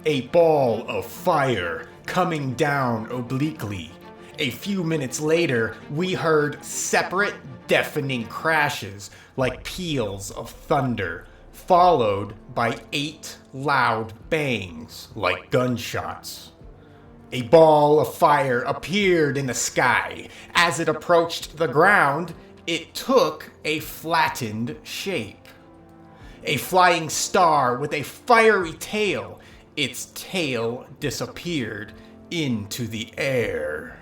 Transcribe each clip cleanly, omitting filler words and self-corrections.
a ball of fire coming down obliquely. A few minutes later, we heard separate, deafening crashes like peals of thunder, followed by 8 loud bangs like gunshots. A ball of fire appeared in the sky. As it approached the ground, it took a flattened shape. A flying star with a fiery tail. Its tail disappeared into the air.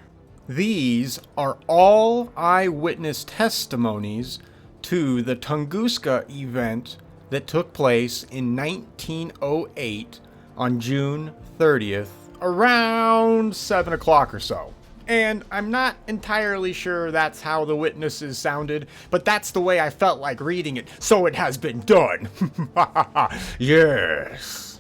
These are all eyewitness testimonies to the Tunguska event that took place in 1908 on June 30th, around 7 o'clock or so. And I'm not entirely sure that's how the witnesses sounded, but that's the way I felt like reading it, so it has been done. Yes.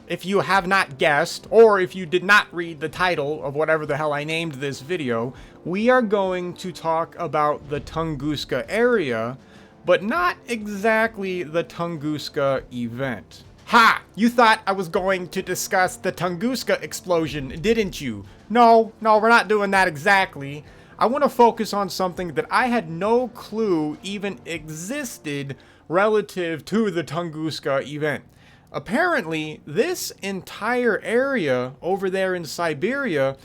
If you have not guessed, or if you did not read the title of whatever the hell I named this video, we are going to talk about the Tunguska area, but not exactly the Tunguska event. Ha! You thought I was going to discuss the Tunguska explosion, didn't you? No, we're not doing that exactly. I want to focus on something that I had no clue even existed relative to the Tunguska event. Apparently, this entire area over there in Siberia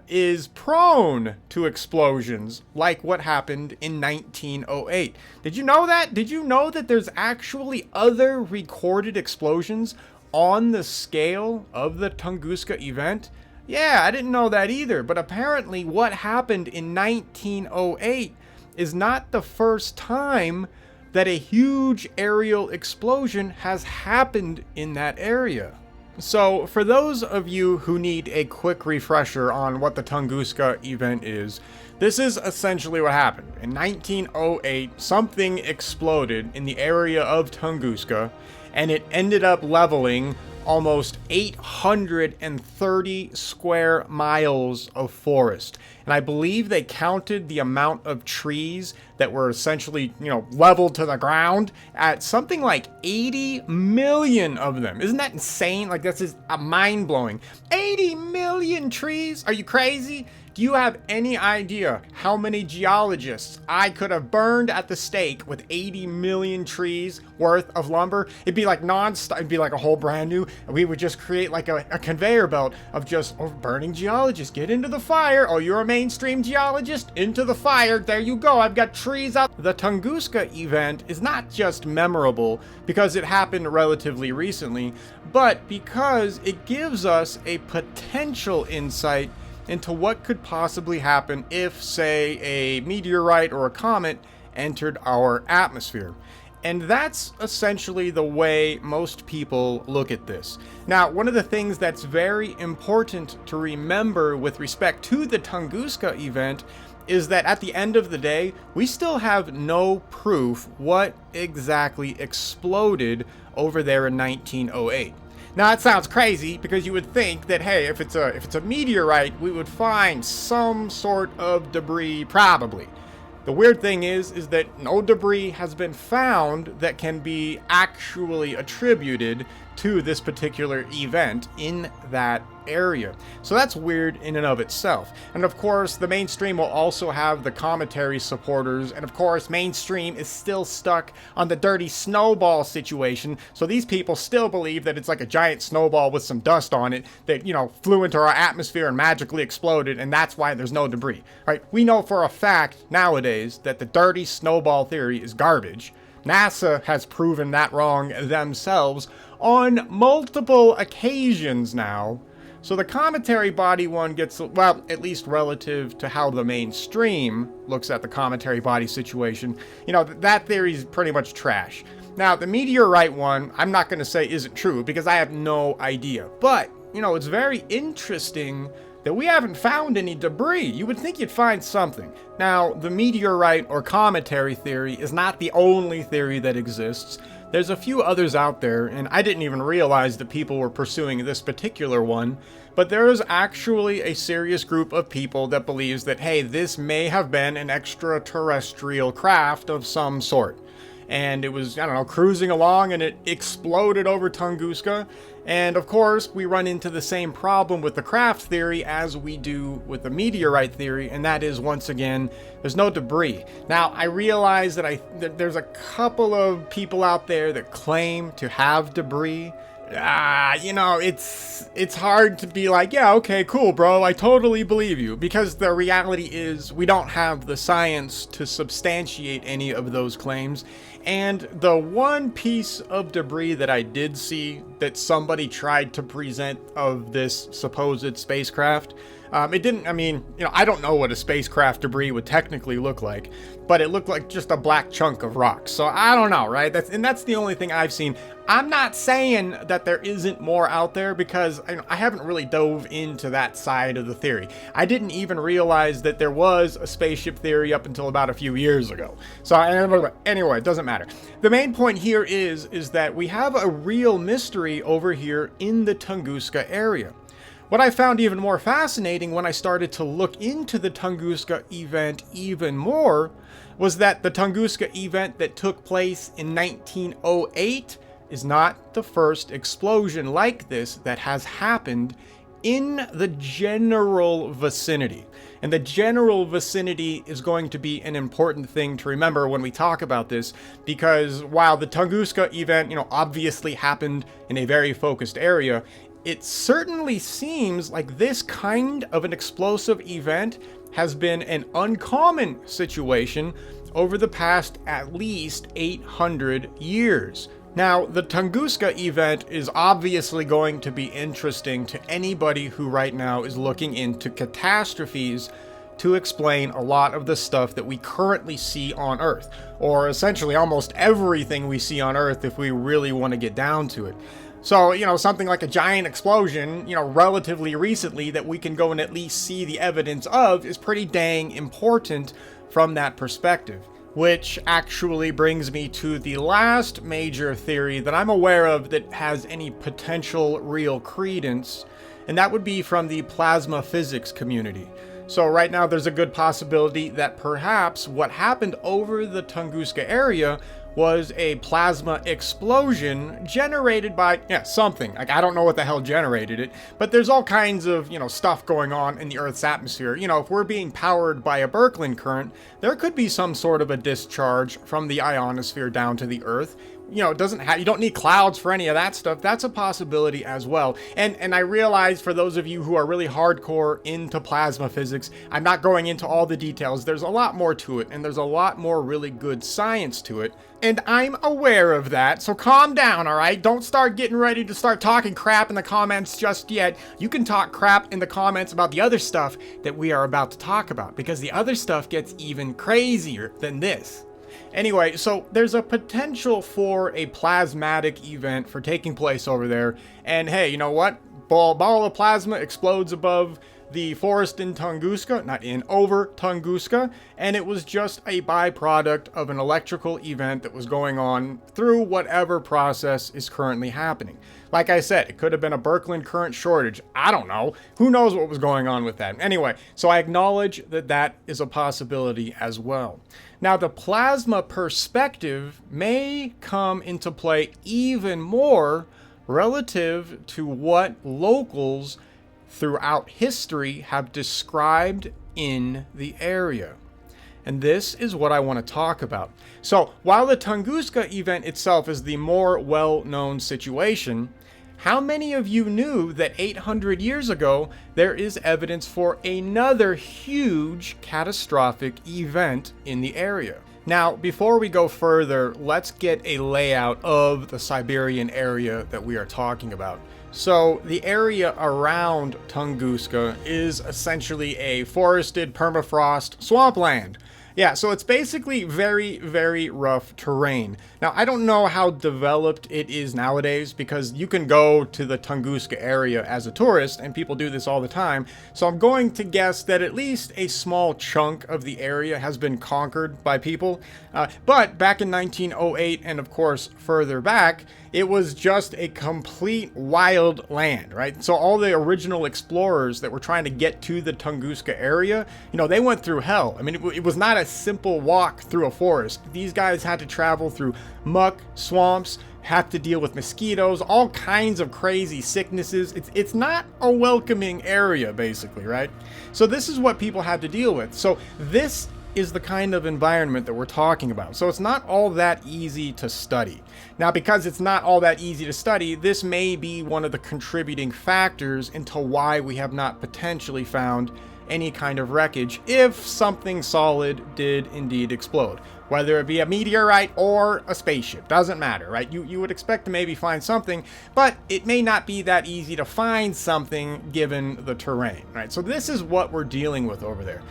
is prone to explosions like what happened in 1908. Did you know that? Did you know that there's actually other recorded explosions on the scale of the Tunguska event? Yeah, I didn't know that either, but apparently what happened in 1908 is not the first time that a huge aerial explosion has happened in that area. So, for those of you who need a quick refresher on what the Tunguska event is, this is essentially what happened. In 1908, something exploded in the area of Tunguska, and it ended up leveling almost 830 square miles of forest. And I believe they counted the amount of trees that were essentially, leveled to the ground at something like 80 million of them. Isn't that insane? Like, that's just mind-blowing. 80 million trees? Are you crazy? Do you have any idea how many geologists I could have burned at the stake with 80 million trees worth of lumber? It'd be like non-stop, it'd be like a whole brand new, we would just create like a conveyor belt of just burning geologists. Get into the fire. Oh, you're a mainstream geologist? Into the fire. There you go. I've got trees out. The Tunguska event is not just memorable because it happened relatively recently, but because it gives us a potential insight into what could possibly happen if, say, a meteorite or a comet entered our atmosphere. And that's essentially the way most people look at this. Now, one of the things that's very important to remember with respect to the Tunguska event is that at the end of the day, we still have no proof what exactly exploded over there in 1908. Now that sounds crazy because you would think that, hey, if it's a meteorite, we would find some sort of debris probably. The weird thing is that no debris has been found that can be actually attributed to this particular event in that area. So that's weird in and of itself. And of course, the mainstream will also have the commentary supporters. And of course, mainstream is still stuck on the dirty snowball situation. So these people still believe that it's like a giant snowball with some dust on it that, flew into our atmosphere and magically exploded. And that's why there's no debris, right? We know for a fact nowadays that the dirty snowball theory is garbage. NASA has proven that wrong themselves on multiple occasions now. So the commentary body one gets, well, at least relative to how the mainstream looks at the commentary body situation, that theory is pretty much trash. Now, the meteorite one, I'm not going to say isn't true because I have no idea. But, it's very interesting that we haven't found any debris. You would think you'd find something. Now, the meteorite or cometary theory is not the only theory that exists. There's a few others out there, and I didn't even realize that people were pursuing this particular one, but there is actually a serious group of people that believes that, hey, this may have been an extraterrestrial craft of some sort. And it was, cruising along and it exploded over Tunguska. And of course, we run into the same problem with the craft theory as we do with the meteorite theory, and that is, once again, there's no debris. Now, I realize that there's a couple of people out there that claim to have debris. It's hard to be like, yeah, okay, cool, bro, I totally believe you, because the reality is we don't have the science to substantiate any of those claims. And the one piece of debris that I did see that somebody tried to present of this supposed spacecraft, it didn't, I don't know what a spacecraft debris would technically look like, but it looked like just a black chunk of rocks. So I don't know, right? That's the only thing I've seen. I'm not saying that there isn't more out there, because I haven't really dove into that side of the theory. I didn't even realize that there was a spaceship theory up until about a few years ago. So anyway, it doesn't matter. The main point here is that we have a real mystery over here in the Tunguska area. What I found even more fascinating when I started to look into the Tunguska event even more was that the Tunguska event that took place in 1908 is not the first explosion like this that has happened in the general vicinity. And the general vicinity is going to be an important thing to remember when we talk about this, because while the Tunguska event, obviously happened in a very focused area, it certainly seems like this kind of an explosive event has been an uncommon situation over the past at least 800 years. Now, the Tunguska event is obviously going to be interesting to anybody who right now is looking into catastrophes to explain a lot of the stuff that we currently see on Earth, or essentially almost everything we see on Earth if we really want to get down to it. So, something like a giant explosion, relatively recently that we can go and at least see the evidence of is pretty dang important from that perspective. Which actually brings me to the last major theory that I'm aware of that has any potential real credence, and that would be from the plasma physics community. So right now there's a good possibility that perhaps what happened over the Tunguska area was a plasma explosion generated by, something. Like, I don't know what the hell generated it, but there's all kinds of, stuff going on in the Earth's atmosphere. If we're being powered by a Birkeland current, there could be some sort of a discharge from the ionosphere down to the Earth. It doesn't have, you don't need clouds for any of that stuff. That's a possibility as well. And I realize for those of you who are really hardcore into plasma physics, I'm not going into all the details. There's a lot more to it, and there's a lot more really good science to it. And I'm aware of that, so calm down, all right? Don't start getting ready to start talking crap in the comments just yet. You can talk crap in the comments about the other stuff that we are about to talk about, because the other stuff gets even crazier than this. Anyway, so there's a potential for a plasmatic event for taking place over there. And hey, you know what? Ball of plasma explodes above the forest in Tunguska, not in, over Tunguska, and it was just a byproduct of an electrical event that was going on through whatever process is currently happening. Like I said, it could have been a Birkeland current shortage. I don't know. Who knows what was going on with that? Anyway, so I acknowledge that that is a possibility as well. Now, the plasma perspective may come into play even more relative to what locals throughout history have described in the area. And this is what I want to talk about. So, while the Tunguska event itself is the more well-known situation, how many of you knew that 800 years ago, there is evidence for another huge catastrophic event in the area? Now, before we go further, let's get a layout of the Siberian area that we are talking about. So, the area around Tunguska is essentially a forested permafrost swampland. Yeah, so it's basically very, very rough terrain. Now, I don't know how developed it is nowadays, because you can go to the Tunguska area as a tourist, and people do this all the time. So I'm going to guess that at least a small chunk of the area has been conquered by people. But back in 1908, and of course further back, it was just a complete wild land, right? So all the original explorers that were trying to get to the Tunguska area, they went through hell. I mean, it was not a simple walk through a forest. These guys had to travel through muck, swamps, have to deal with mosquitoes, all kinds of crazy sicknesses. It's not a welcoming area, basically, right? So this is what people have to deal with. So this is the kind of environment that we're talking about. So it's not all that easy to study. Now, because it's not all that easy to study, this may be one of the contributing factors into why we have not potentially found any kind of wreckage if something solid did indeed explode. Whether it be a meteorite or a spaceship, doesn't matter, right? You would expect to maybe find something, but it may not be that easy to find something given the terrain, right? So this is what we're dealing with over there.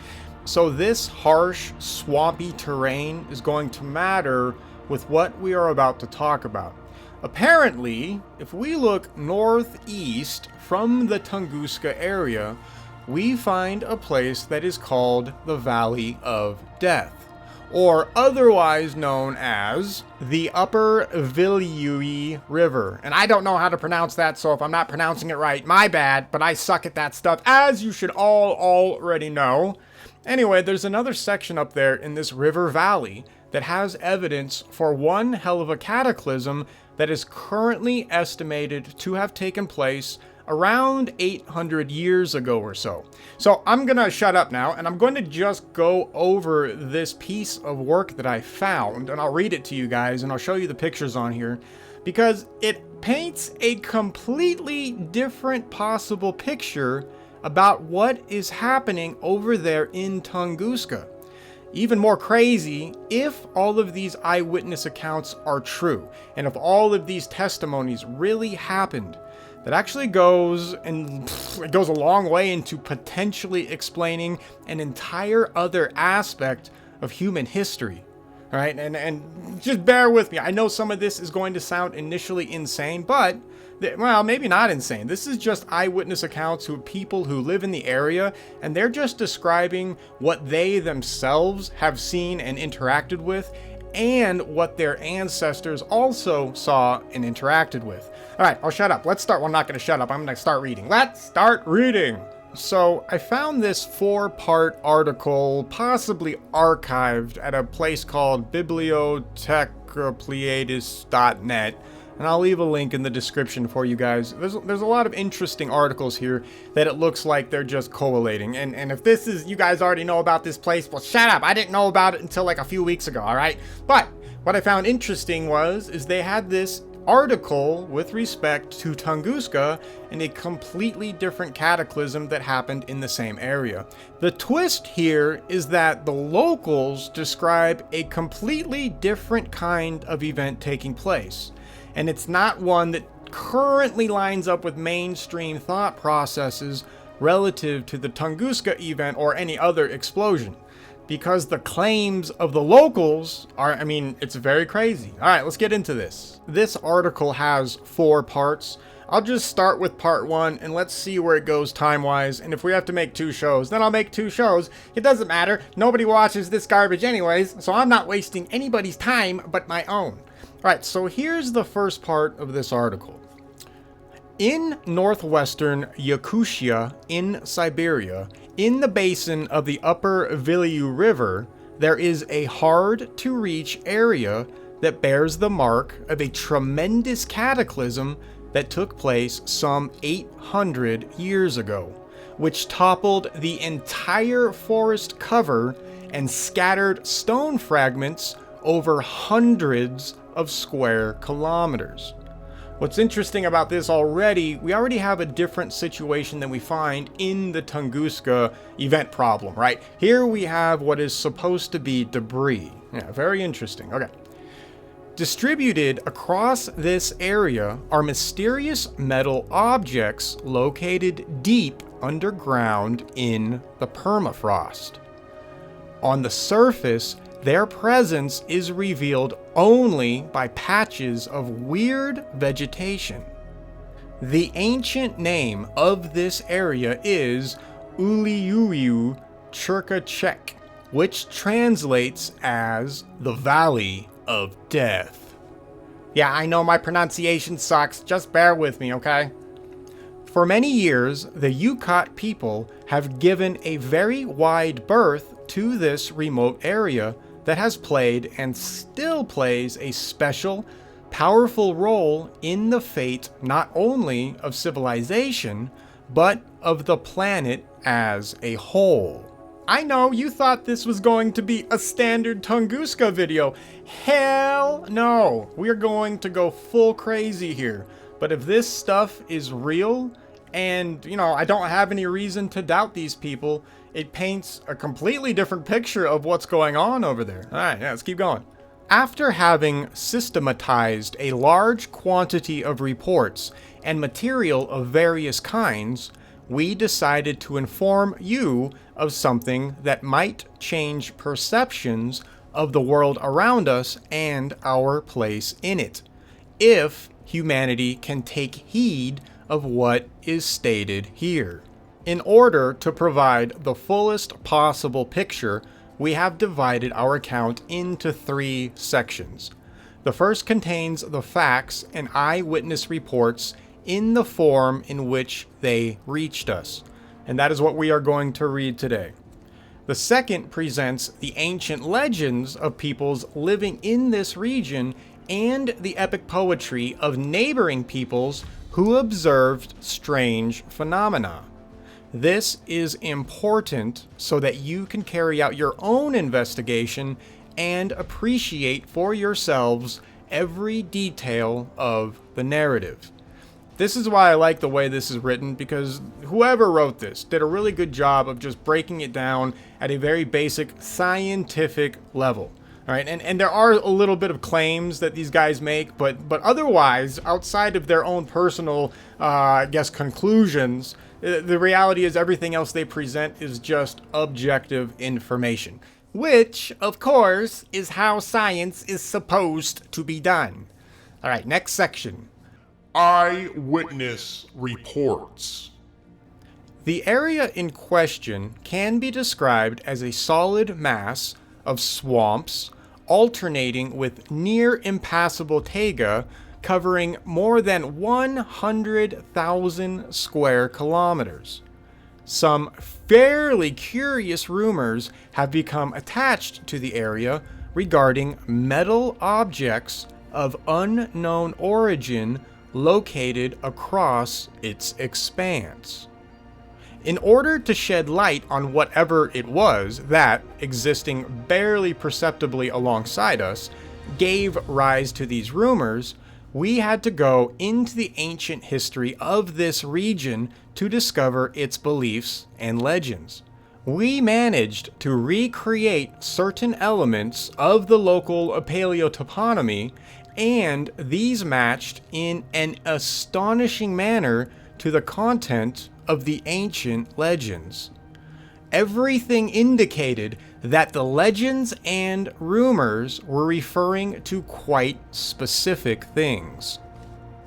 So this harsh, swampy terrain is going to matter with what we are about to talk about. Apparently, if we look northeast from the Tunguska area, we find a place that is called the Valley of Death, or otherwise known as the Upper Viliui River. And I don't know how to pronounce that, so if I'm not pronouncing it right, my bad, but I suck at that stuff, as you should all already know. Anyway, there's another section up there in this river valley that has evidence for one hell of a cataclysm that is currently estimated to have taken place around 800 years ago or so. So I'm gonna shut up now, and I'm going to just go over this piece of work that I found, and I'll read it to you guys, and I'll show you the pictures on here, because it paints a completely different possible picture about what is happening over there in Tunguska. Even more crazy, if all of these eyewitness accounts are true, and if all of these testimonies really happened, that actually goes a long way into potentially explaining an entire other aspect of human history. All right, and just bear with me. I know some of this is going to sound initially insane, but well, maybe not insane. This is just eyewitness accounts of people who live in the area, and they're just describing what they themselves have seen and interacted with, and what their ancestors also saw and interacted with. All right, I'll shut up. Let's start. Well, I'm not going to shut up. I'm going to start reading. Let's start reading. So I found this 4-part article, possibly archived at a place called bibliotechapleiades.net. And I'll leave a link in the description for you guys. There's a lot of interesting articles here that it looks like they're just collating. And if this is, you guys already know about this place, well, shut up. I didn't know about it until like a few weeks ago, all right? But what I found interesting is they had this article with respect to Tunguska and a completely different cataclysm that happened in the same area. The twist here is that the locals describe a completely different kind of event taking place. And it's not one that currently lines up with mainstream thought processes relative to the Tunguska event or any other explosion. Because the claims of the locals are, it's very crazy. All right, let's get into this. This article has 4 parts. I'll just start with part 1 and let's see where it goes time-wise. And if we have to make 2 shows, then I'll make 2 shows. It doesn't matter. Nobody watches this garbage anyways, so I'm not wasting anybody's time but my own. All right, so here's the first part of this article. In northwestern Yakutia in Siberia, in the basin of the Upper Viliu River, there is a hard-to-reach area that bears the mark of a tremendous cataclysm that took place some 800 years ago, which toppled the entire forest cover and scattered stone fragments over hundreds of square kilometers. What's interesting about this we already have a different situation than we find in the Tunguska event problem, right? Here we have what is supposed to be debris. Yeah, very interesting. Okay. Distributed across this area are mysterious metal objects located deep underground in the permafrost. On the surface, their presence is revealed only by patches of weird vegetation. The ancient name of this area is Uliuiu Churkachek, which translates as the Valley of Death. Yeah, I know my pronunciation sucks, just bear with me, okay? For many years, the Yukot people have given a very wide berth to this remote area that has played and still plays a special, powerful role in the fate not only of civilization, but of the planet as a whole. I know you thought this was going to be a standard Tunguska video. Hell no! We're going to go full crazy here. But if this stuff is real, and, I don't have any reason to doubt these people, it paints a completely different picture of what's going on over there. Alright, let's keep going. After having systematized a large quantity of reports and material of various kinds, we decided to inform you of something that might change perceptions of the world around us and our place in it, if humanity can take heed of what is stated here. In order to provide the fullest possible picture, we have divided our account into 3 sections. The first contains the facts and eyewitness reports in the form in which they reached us, and that is what we are going to read today. The second presents the ancient legends of peoples living in this region and the epic poetry of neighboring peoples who observed strange phenomena. This is important so that you can carry out your own investigation and appreciate for yourselves every detail of the narrative. This is why I like the way this is written, because whoever wrote this did a really good job of just breaking it down at a very basic scientific level. All right, and there are a little bit of claims that these guys make, but otherwise, outside of their own personal, conclusions, the reality is everything else they present is just objective information, which, of course, is how science is supposed to be done. All right, next section. Eyewitness reports. The area in question can be described as a solid mass of swamps alternating with near impassable taiga covering more than 100,000 square kilometers. Some fairly curious rumors have become attached to the area regarding metal objects of unknown origin located across its expanse. In order to shed light on whatever it was that, existing barely perceptibly alongside us, gave rise to these rumors, we had to go into the ancient history of this region to discover its beliefs and legends. We managed to recreate certain elements of the local paleotoponymy, and these matched in an astonishing manner to the content of the ancient legends. Everything indicated that the legends and rumors were referring to quite specific things.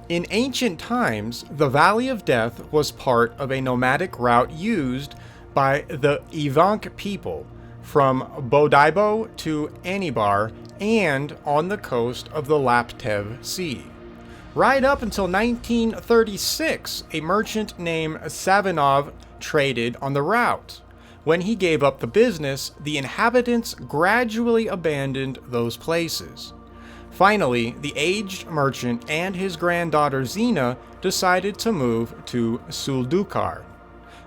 In ancient times, the Valley of Death was part of a nomadic route used by the Evank people from Bodaibo to Anibar and on the coast of the Laptev Sea. Right up until 1936, a merchant named Savinov traded on the route. When he gave up the business, the inhabitants gradually abandoned those places. Finally, the aged merchant and his granddaughter Zina decided to move to Suldukar,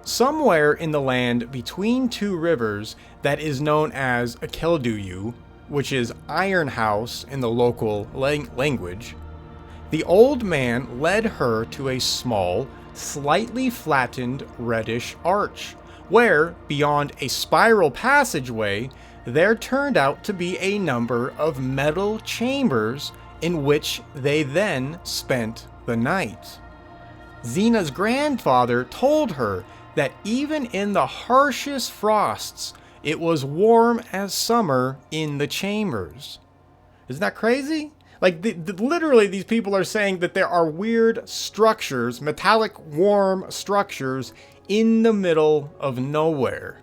somewhere in the land between 2 rivers that is known as Kelduyu, which is Iron House in the local language. The old man led her to a small, slightly flattened reddish arch, where, beyond a spiral passageway, there turned out to be a number of metal chambers in which they then spent the night. Zena's grandfather told her that even in the harshest frosts, it was warm as summer in the chambers. Isn't that crazy? Like, literally, these people are saying that there are weird structures, metallic, warm structures, in the middle of nowhere.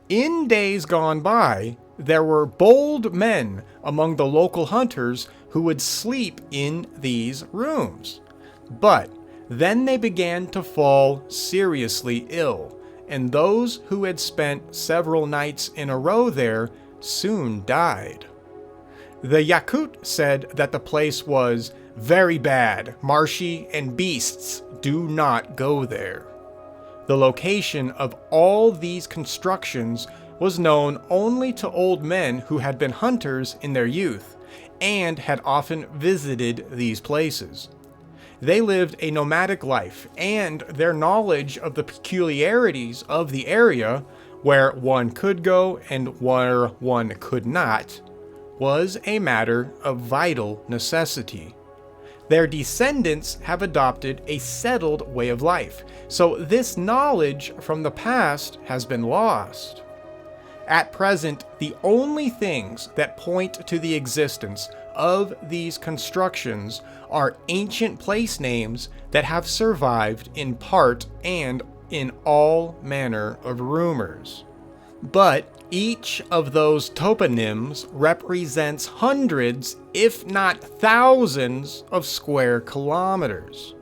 In days gone by, there were bold men among the local hunters who would sleep in these rooms. But then they began to fall seriously ill, and those who had spent several nights in a row there soon died. The Yakut said that the place was very bad, marshy, and beasts do not go there. The location of all these constructions was known only to old men who had been hunters in their youth and had often visited these places. They lived a nomadic life, and their knowledge of the peculiarities of the area, where one could go and where one could not, was a matter of vital necessity. Their descendants have adopted a settled way of life, so this knowledge from the past has been lost. At present, the only things that point to the existence of these constructions are ancient place names that have survived in part and in all manner of rumors. But each of those toponyms represents hundreds, if not thousands, of square kilometers.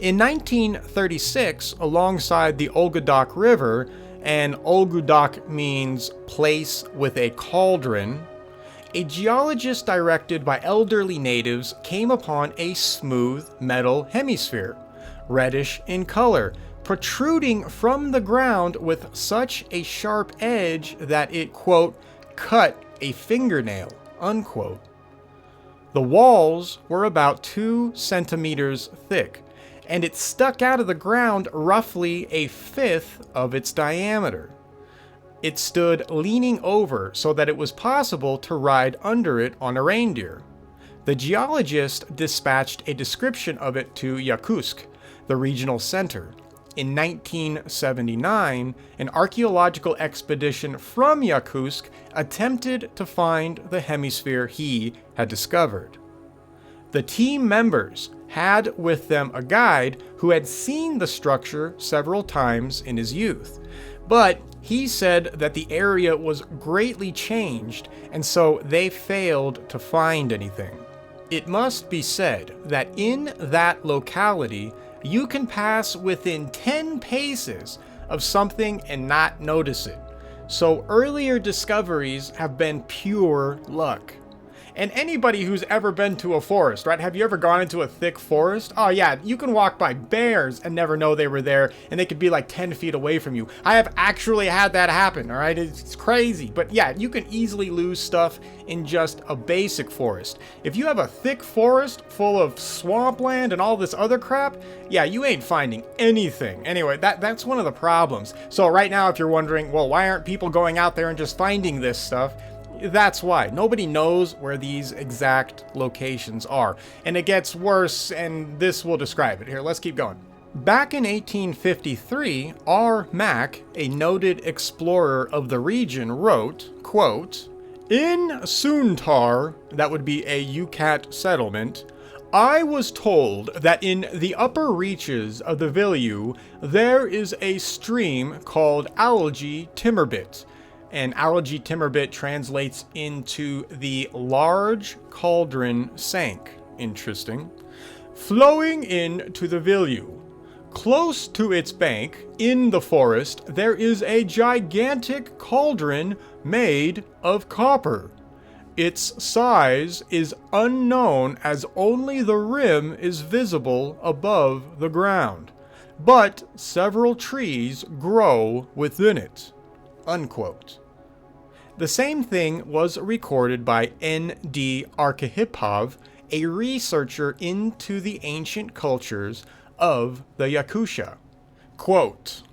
In 1936, alongside the Olgudak River, and Olgudak means place with a cauldron, a geologist directed by elderly natives came upon a smooth metal hemisphere, reddish in color, protruding from the ground with such a sharp edge that it, quote, cut a fingernail, unquote. The walls were about 2 centimeters thick, and it stuck out of the ground roughly a fifth of its diameter. It stood leaning over so that it was possible to ride under it on a reindeer. The geologist dispatched a description of it to Yakutsk, the regional center. In 1979, an archaeological expedition from Yakutsk attempted to find the hemisphere he had discovered. The team members had with them a guide who had seen the structure several times in his youth, but he said that the area was greatly changed, and so they failed to find anything. It must be said that in that locality, you can pass within 10 paces of something and not notice it. So earlier discoveries have been pure luck. And anybody who's ever been to a forest, right? Have you ever gone into a thick forest? Oh yeah, you can walk by bears and never know they were there, and they could be like 10 feet away from you. I have actually had that happen, all right? It's crazy. But yeah, you can easily lose stuff in just a basic forest. If you have a thick forest full of swampland and all this other crap, yeah, you ain't finding anything. Anyway, that's one of the problems. So right now, if you're wondering, well, why aren't people going out there and just finding this stuff? That's why. Nobody knows where these exact locations are. And it gets worse, and this will describe it. Here, let's keep going. Back in 1853, R. Mack, a noted explorer of the region, wrote, quote, "In Suntar," that would be a Yucat settlement, "I was told that in the upper reaches of the Vilju there is a stream called Algae Timberbit." And Algae Timberbit translates into the large cauldron sank. Interesting. "Flowing into the Vilju. Close to its bank, in the forest, there is a gigantic cauldron made of copper. Its size is unknown as only the rim is visible above the ground, but several trees grow within it." Unquote. The same thing was recorded by N.D. Arkhipov, a researcher into the ancient cultures of the Yakutia. Quote,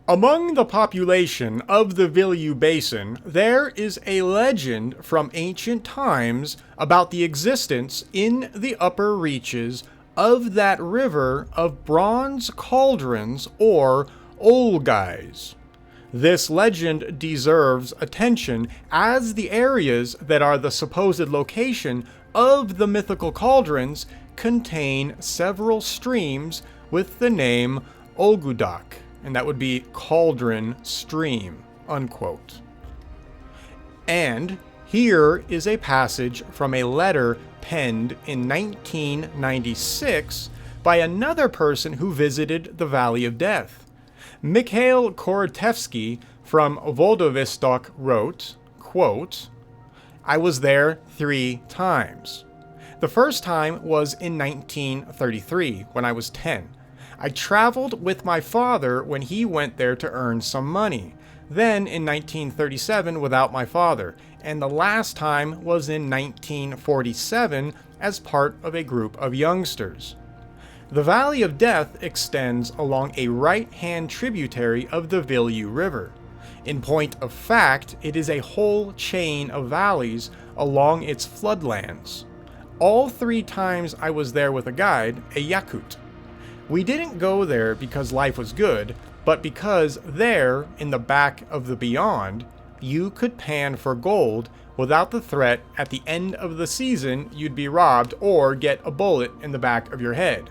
"Among the population of the Vilju Basin, there is a legend from ancient times about the existence in the upper reaches of that river of bronze cauldrons or olgais. This legend deserves attention as the areas that are the supposed location of the mythical cauldrons contain several streams with the name Olgudak, and that would be cauldron stream, unquote. And here is a passage from a letter penned in 1996 by another person who visited the Valley of Death. Mikhail Korotevsky from Voldovostok wrote, quote, I was there 3 times. The first time was in 1933, when I was 10. I traveled with my father when he went there to earn some money. Then in 1937 without my father, and the last time was in 1947 as part of a group of youngsters. The Valley of Death extends along a right-hand tributary of the Villiers River. In point of fact, it is a whole chain of valleys along its floodlands. All 3 times I was there with a guide, a Yakut. We didn't go there because life was good, but because there, in the back of the beyond, you could pan for gold without the threat at the end of the season you'd be robbed or get a bullet in the back of your head.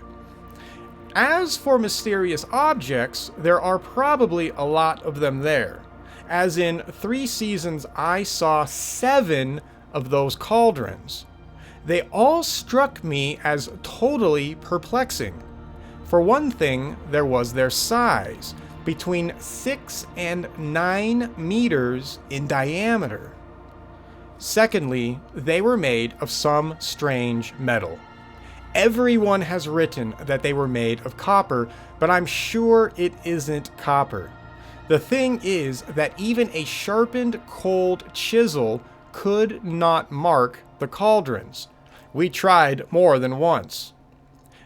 As for mysterious objects, there are probably a lot of them there. As in 3 seasons I saw 7 of those cauldrons. They all struck me as totally perplexing. For one thing, there was their size, between 6 and 9 meters in diameter. Secondly, they were made of some strange metal. Everyone has written that they were made of copper, but I'm sure it isn't copper. The thing is that even a sharpened cold chisel could not mark the cauldrons. We tried more than once.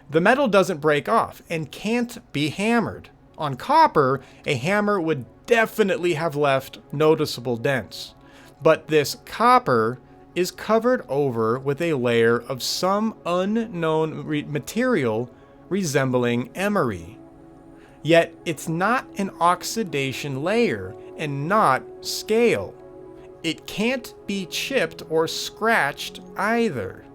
The metal doesn't break off and can't be hammered. On copper, a hammer would definitely have left noticeable dents. But this copper is covered over with a layer of some unknown material resembling emery. Yet it's not an oxidation layer and not scale. It can't be chipped or scratched either.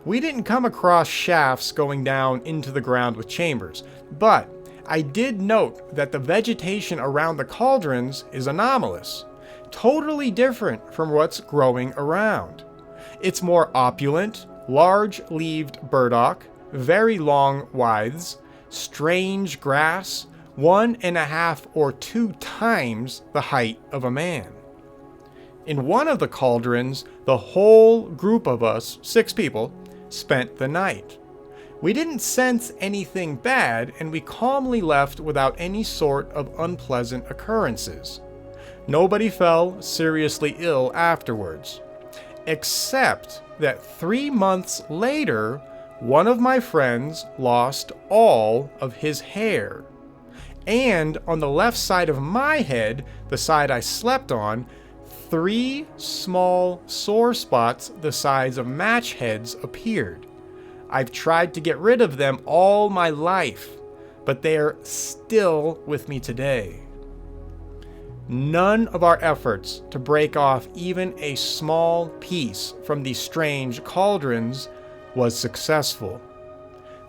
We didn't come across shafts going down into the ground with chambers, but I did note that the vegetation around the cauldrons is anomalous, totally different from what's growing around. It's more opulent, large-leaved burdock, very long withes, strange grass, 1.5 or 2 times the height of a man. In one of the cauldrons, the whole group of us, 6 people, spent the night. We didn't sense anything bad, and we calmly left without any sort of unpleasant occurrences. Nobody fell seriously ill afterwards, except that 3 months later, one of my friends lost all of his hair. And on the left side of my head, the side I slept on, 3 small sore spots the size of match heads appeared. I've tried to get rid of them all my life, but they are still with me today. None of our efforts to break off even a small piece from these strange cauldrons was successful.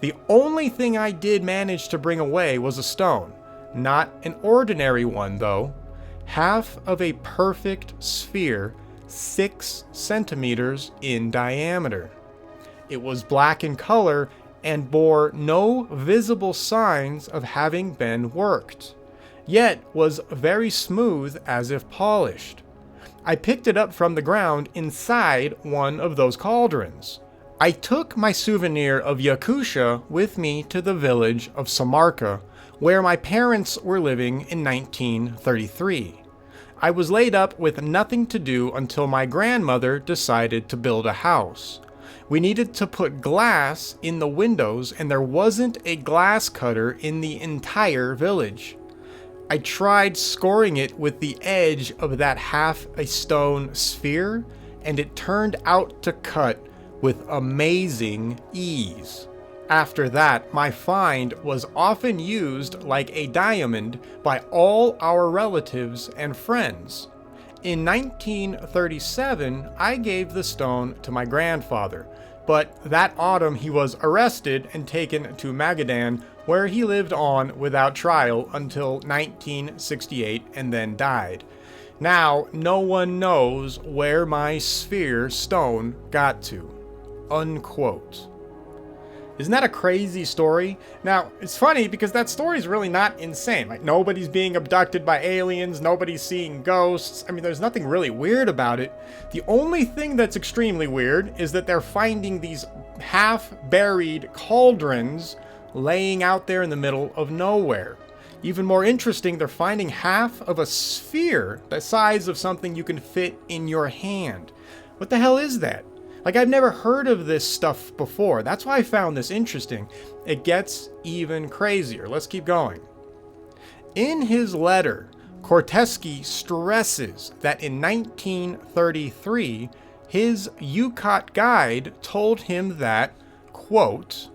The only thing I did manage to bring away was a stone, not an ordinary one though, half of a perfect sphere, 6 centimeters in diameter. It was black in color and bore no visible signs of having been worked, yet was very smooth as if polished. I picked it up from the ground inside one of those cauldrons. I took my souvenir of Yakusha with me to the village of Samarka, where my parents were living in 1933. I was laid up with nothing to do until my grandmother decided to build a house. We needed to put glass in the windows, and there wasn't a glass cutter in the entire village. I tried scoring it with the edge of that half a stone sphere, and it turned out to cut with amazing ease. After that, my find was often used like a diamond by all our relatives and friends. In 1937, I gave the stone to my grandfather, but that autumn he was arrested and taken to Magadan, where he lived on without trial until 1968 and then died. Now, no one knows where my sphere stone got to." Unquote. Isn't that a crazy story? Now, it's funny because that story is really not insane. Like, nobody's being abducted by aliens, nobody's seeing ghosts. I mean, there's nothing really weird about it. The only thing that's extremely weird is that they're finding these half-buried cauldrons laying out there in the middle of nowhere. Even more interesting, they're finding half of a sphere the size of something you can fit in your hand. What the hell is that? Like, I've never heard of this stuff before. That's why I found this interesting. It gets even crazier. Let's keep going. In his letter, Kortesky stresses that in 1933, his Yukot guide told him that, quote,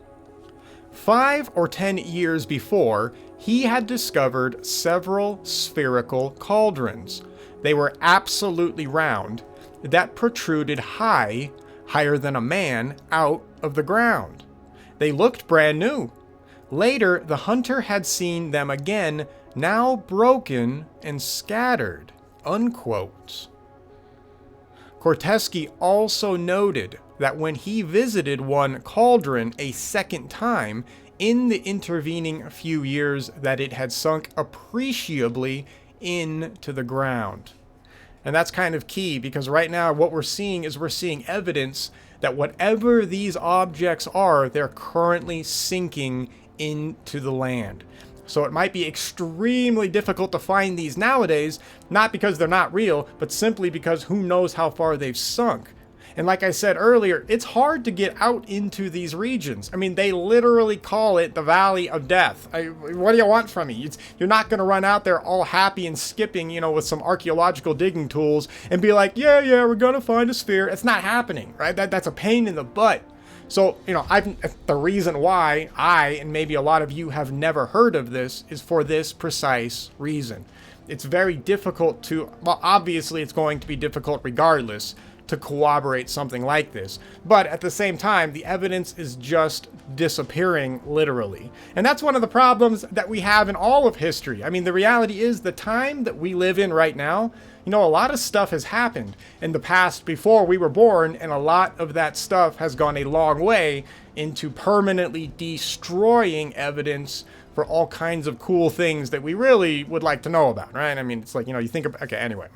5 or 10 years before, he had discovered several spherical cauldrons. They were absolutely round, that protruded higher than a man, out of the ground. They looked brand new. Later, the hunter had seen them again, now broken and scattered. Unquote. Kortesky also noted that when he visited one cauldron a second time, in the intervening few years that it had sunk appreciably into the ground. And that's kind of key, because right now what we're seeing evidence that whatever these objects are, they're currently sinking into the land. So it might be extremely difficult to find these nowadays, not because they're not real, but simply because who knows how far they've sunk. And like I said earlier, it's hard to get out into these regions. I mean, they literally call it the Valley of Death. What do you want from me? You're not going to run out there all happy and skipping, with some archaeological digging tools and be like, yeah, we're going to find a sphere. It's not happening, right? That's a pain in the butt. So, the reason why I, and maybe a lot of you have never heard of this, is for this precise reason. It's very difficult obviously it's going to be difficult regardless, to corroborate something like this. But at the same time, the evidence is just disappearing literally. And that's one of the problems that we have in all of history. I mean, the reality is the time that we live in right now, a lot of stuff has happened in the past before we were born, and a lot of that stuff has gone a long way into permanently destroying evidence for all kinds of cool things that we really would like to know about, right? I mean, it's like, you think about, okay, anyway.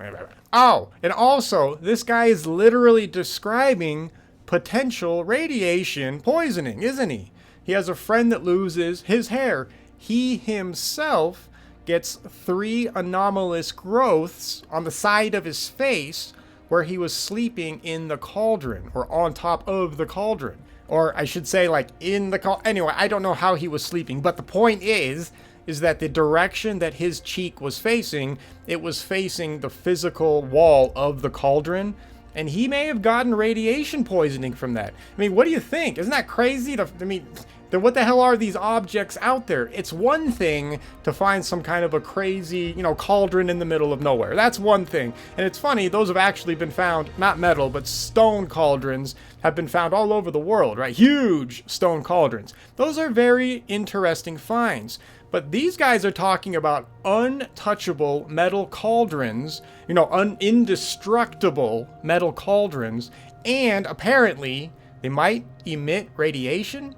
Oh, and also, this guy is literally describing potential radiation poisoning, isn't he? He has a friend that loses his hair. He himself gets 3 anomalous growths on the side of his face where he was sleeping in the cauldron, or on top of the cauldron. Or I should say, like, in the cauldron. Anyway, I don't know how he was sleeping, but the point is that the direction that his cheek was facing, it was facing the physical wall of the cauldron, and he may have gotten radiation poisoning from that. I mean, what do you think? Isn't that crazy? Then what the hell are these objects out there? It's one thing to find some kind of a crazy, cauldron in the middle of nowhere. That's one thing. And it's funny, those have actually been found, not metal, but stone cauldrons have been found all over the world, right? Huge stone cauldrons. Those are very interesting finds. But these guys are talking about untouchable metal cauldrons, indestructible metal cauldrons, and apparently they might emit radiation.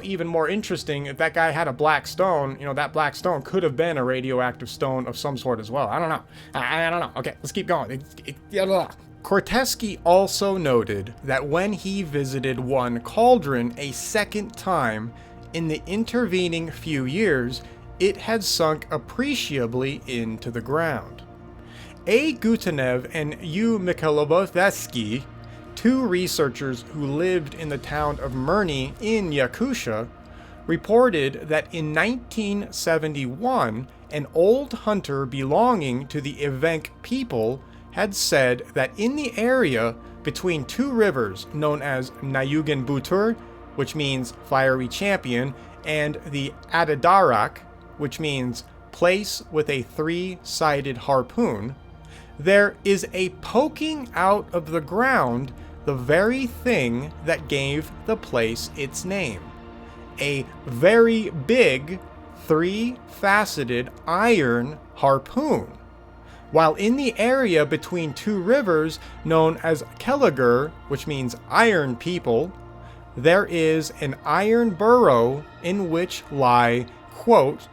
Even more interesting, if that guy had a black stone, that black stone could have been a radioactive stone of some sort as well. I don't know. I don't know. Okay, let's keep going. Kortesky also noted that when he visited one cauldron a second time in the intervening few years, it had sunk appreciably into the ground. A. Gutanev and U. Mikhailovsky, 2 researchers who lived in the town of Mirny in Yakutia, reported that in 1971, an old hunter belonging to the Evenk people had said that in the area between 2 rivers known as Nayugan Butur, which means fiery champion, and the Adadarak, which means place with a 3-sided harpoon, there is a poking out of the ground, the very thing that gave the place its name. A very big 3-faceted iron harpoon. While in the area between 2 rivers known as Kelagur, which means iron people, there is an iron burrow in which lie, quote,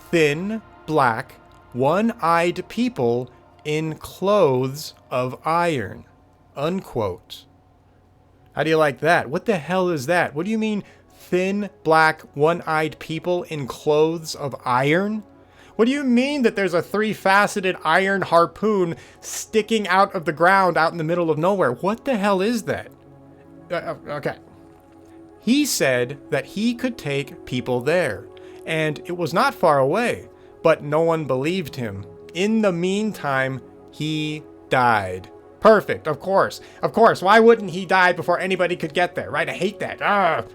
thin, black, one-eyed people in clothes of iron, unquote. How do you like that? What the hell is that? What do you mean thin, black, one-eyed people in clothes of iron? What do you mean that there's a three-faceted iron harpoon sticking out of the ground out in the middle of nowhere? What the hell is that? Okay. He said that he could take people there, and it was not far away, but no one believed him. In the meantime, he died. Perfect, of course. Of course, why wouldn't he die before anybody could get there, right? I hate that.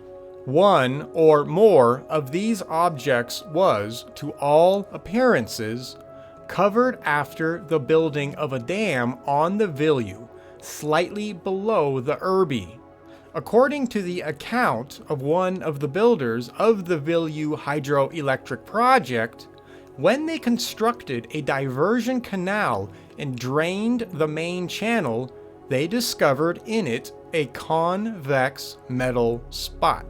One or more of these objects was, to all appearances, covered after the building of a dam on the Vilju, slightly below the Irby. According to the account of one of the builders of the Vilju hydroelectric project, when they constructed a diversion canal and drained the main channel, they discovered in it a convex metal spot.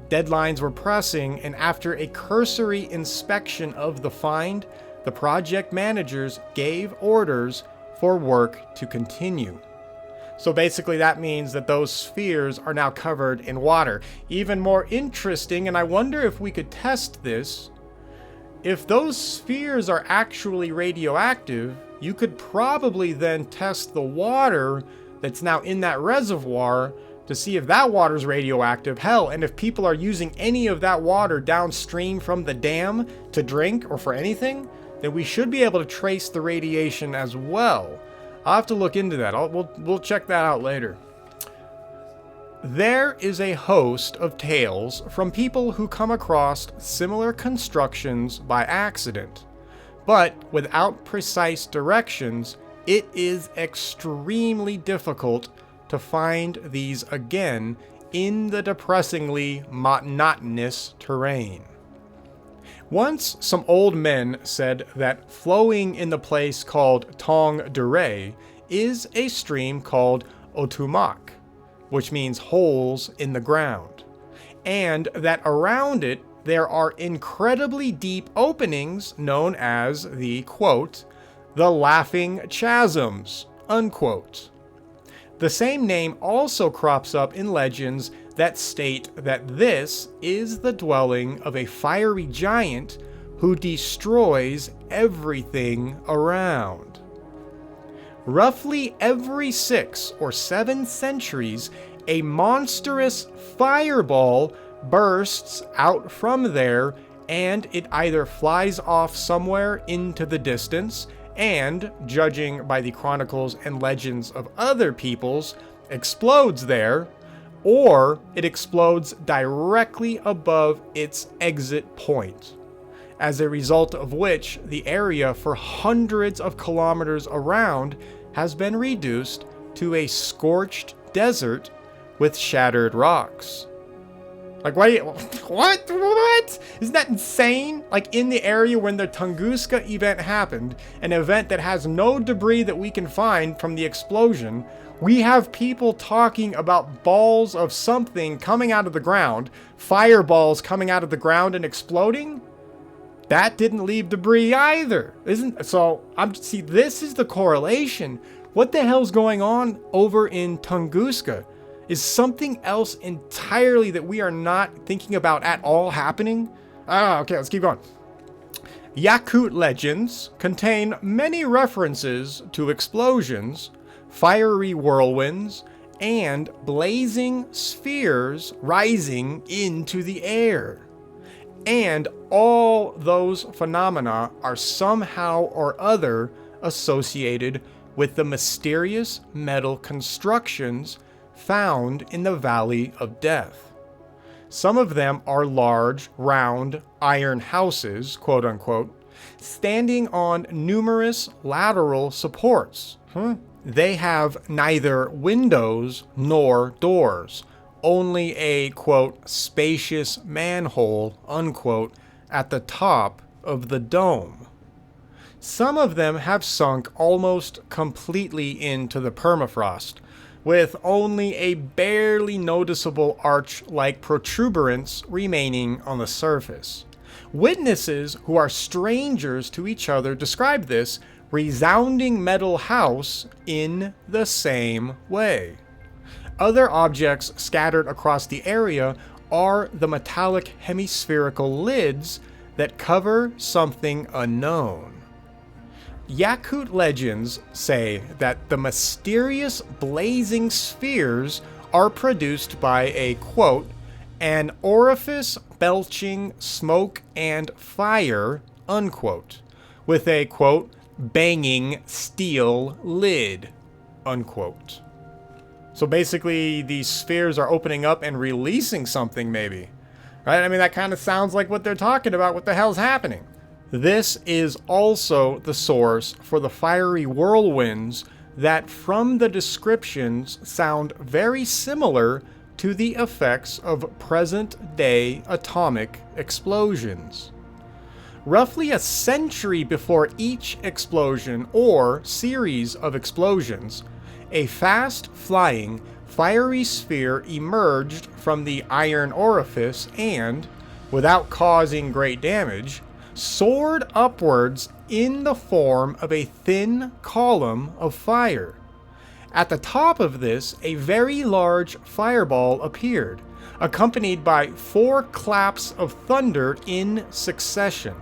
Deadlines were pressing, and after a cursory inspection of the find, the project managers gave orders for work to continue. So basically that means that those spheres are now covered in water. Even more interesting, and I wonder if we could test this, if those spheres are actually radioactive, you could probably then test the water that's now in that reservoir to see if that water's radioactive. Hell, and if people are using any of that water downstream from the dam to drink or for anything, then we should be able to trace the radiation as well. I'll have to look into that. We'll check that out later. There is a host of tales from people who come across similar constructions by accident, but without precise directions, it is extremely difficult to find these again in the depressingly monotonous terrain. Once some old men said that flowing in the place called Tong Dure is a stream called Otumak, which means holes in the ground, and that around it there are incredibly deep openings known as the, quote, the Laughing Chasms, unquote. The same name also crops up in legends that state that this is the dwelling of a fiery giant who destroys everything around. Roughly every 6 or 7 centuries, a monstrous fireball bursts out from there, and it either flies off somewhere into the distance and, judging by the chronicles and legends of other peoples, explodes there, or it explodes directly above its exit point, as a result of which the area for hundreds of kilometers around has been reduced to a scorched desert with shattered rocks. Like, what? Isn't that insane? Like, in the area when the Tunguska event happened, an event that has no debris that we can find from the explosion, we have people talking about balls of something coming out of the ground, fireballs coming out of the ground and exploding? That didn't leave debris either. See, this is the correlation. What the hell's going on over in Tunguska? Is something else entirely that we are not thinking about at all happening? Okay, let's keep going. Yakut legends contain many references to explosions, fiery whirlwinds, and blazing spheres rising into the air. And all those phenomena are somehow or other associated with the mysterious metal constructions found in the Valley of Death. Some of them are large, round, iron houses, quote unquote, standing on numerous lateral supports. They have neither windows nor doors, only a, quote, spacious manhole, unquote, at the top of the dome. Some of them have sunk almost completely into the permafrost, with only a barely noticeable arch-like protuberance remaining on the surface. Witnesses who are strangers to each other describe this resounding metal house in the same way. Other objects scattered across the area are the metallic hemispherical lids that cover something unknown. Yakut legends say that the mysterious blazing spheres are produced by a, quote, an orifice belching smoke and fire, unquote, with a, quote, banging steel lid, unquote. So basically, these spheres are opening up and releasing something, maybe. Right? I mean, that kind of sounds like what they're talking about. What the hell's happening? This is also the source for the fiery whirlwinds that, from the descriptions, sound very similar to the effects of present-day atomic explosions. Roughly a century before each explosion or series of explosions, a fast-flying, fiery sphere emerged from the iron orifice and, without causing great damage, soared upwards in the form of a thin column of fire. At the top of this, a very large fireball appeared, accompanied by 4 claps of thunder in succession.